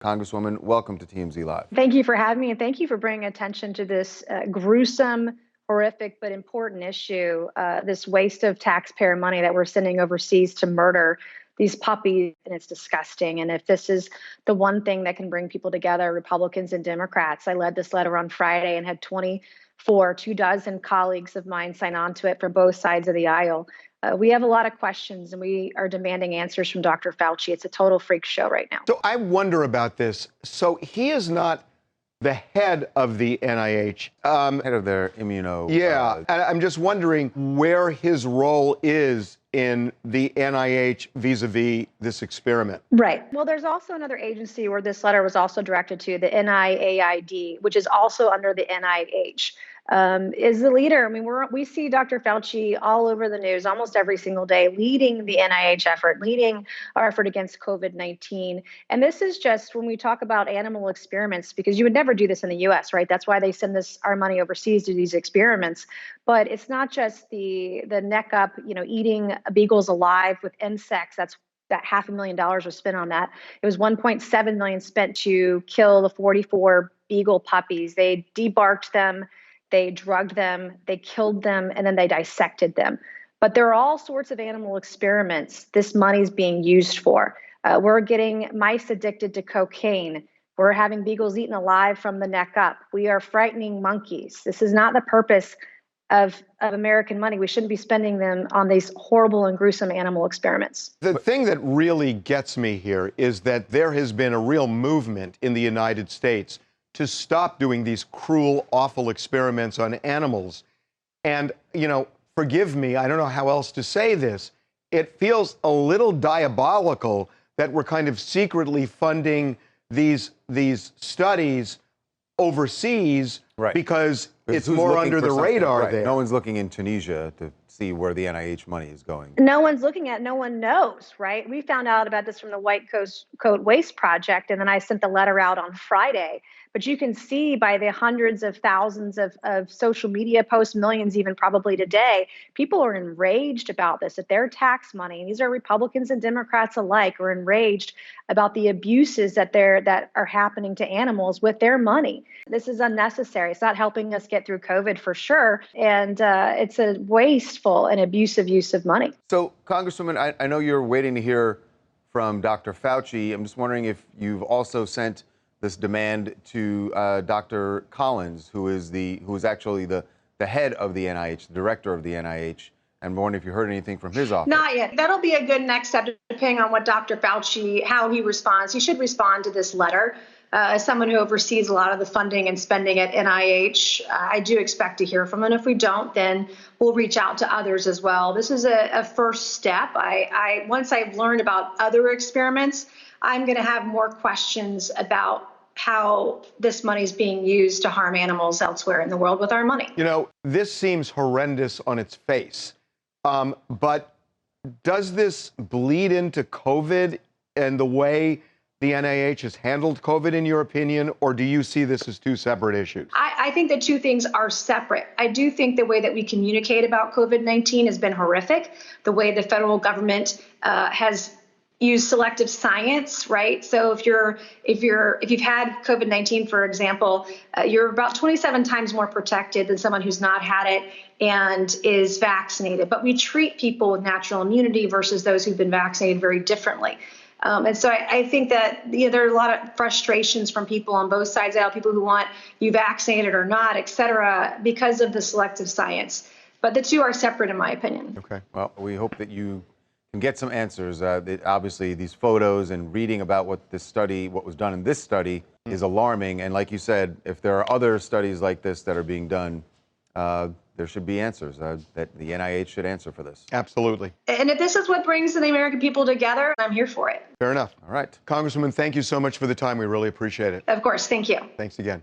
Congresswoman, welcome to TMZ Live. Thank you for having me, and thank you for bringing attention to this gruesome, horrific, but important issue, this waste of taxpayer money that we're sending overseas to murder these puppies, and it's disgusting. And if this is the one thing that can bring people together, Republicans and Democrats, I led this letter on Friday and had 24 colleagues of mine sign on to it from both sides of the aisle. We have a lot of questions, and we are demanding answers from Dr. Fauci. It's a total freak show right now. So I wonder about this. So he is not the head of the NIH. Head of their immuno. Yeah, and I'm just wondering where his role is in the NIH vis-a-vis this experiment. Right. Well, there's also another agency where this letter was also directed to, the NIAID, which is also under the NIH. Is the leader. I mean, we see Dr. Fauci all over the news almost every single day, leading the NIH effort, leading our effort against COVID-19. And this is just when we talk about animal experiments, because you would never do this in the U.S., right? That's why they send our money overseas to these experiments. But it's not just the neck up, eating beagles alive with insects. That $500,000 was spent on that. It was $1.7 million spent to kill the 44 beagle puppies. They debarked them. They drugged them, they killed them, and then they dissected them. But there are all sorts of animal experiments this money's being used for. We're getting mice addicted to cocaine. We're having beagles eaten alive from the neck up. We are frightening monkeys. This is not the purpose of American money. We shouldn't be spending them on these horrible and gruesome animal experiments. The thing that really gets me here is that there has been a real movement in the United States to stop doing these cruel, awful experiments on animals. And, forgive me, I don't know how else to say this. It feels a little diabolical that we're kind of secretly funding these studies overseas, right, because it's more under the radar, right, there. No one's looking in Tunisia to see where the NIH money is going. No one's looking at, no one knows, right? We found out about this from the White Coat Waste Project, and then I sent the letter out on Friday. But you can see by the hundreds of thousands of social media posts, millions even probably today, people are enraged about this, that their tax money, and these are Republicans and Democrats alike, are enraged about the abuses that are happening to animals with their money. This is unnecessary. It's not helping us get through COVID for sure. And it's a wasteful and abusive use of money. So, Congresswoman, I know you're waiting to hear from Dr. Fauci. I'm just wondering if you've also sent this demand to Dr. Collins, who is actually the head of the NIH, the director of the NIH. I'm wondering if you heard anything from his office. Not yet. That'll be a good next step, depending on what Dr. Fauci, how he responds. He should respond to this letter. As someone who oversees a lot of the funding and spending at NIH, I do expect to hear from him. And if we don't, then we'll reach out to others as well. This is a first step. Once I've learned about other experiments, I'm going to have more questions about how this money is being used to harm animals elsewhere in the world with our money. This seems horrendous on its face, but does this bleed into COVID and the way the NIH has handled COVID, in your opinion, or do you see this as two separate issues? I think the two things are separate. I do think the way that we communicate about COVID-19 has been horrific. The way the federal government has use selective science, right? So if you've had COVID-19, for example, you're about 27 times more protected than someone who's not had it and is vaccinated. But we treat people with natural immunity versus those who've been vaccinated very differently. And so I think that there are a lot of frustrations from people on both sides out, people who want you vaccinated or not, et cetera, because of the selective science. But the two are separate, in my opinion. Okay. Well, we hope that you can get some answers. Obviously, these photos and reading about what was done in this study is alarming. And like you said, if there are other studies like this that are being done, there should be answers that the NIH should answer for this. Absolutely. And if this is what brings the American people together, I'm here for it. Fair enough. All right. Congresswoman, thank you so much for the time. We really appreciate it. Of course. Thank you. Thanks again.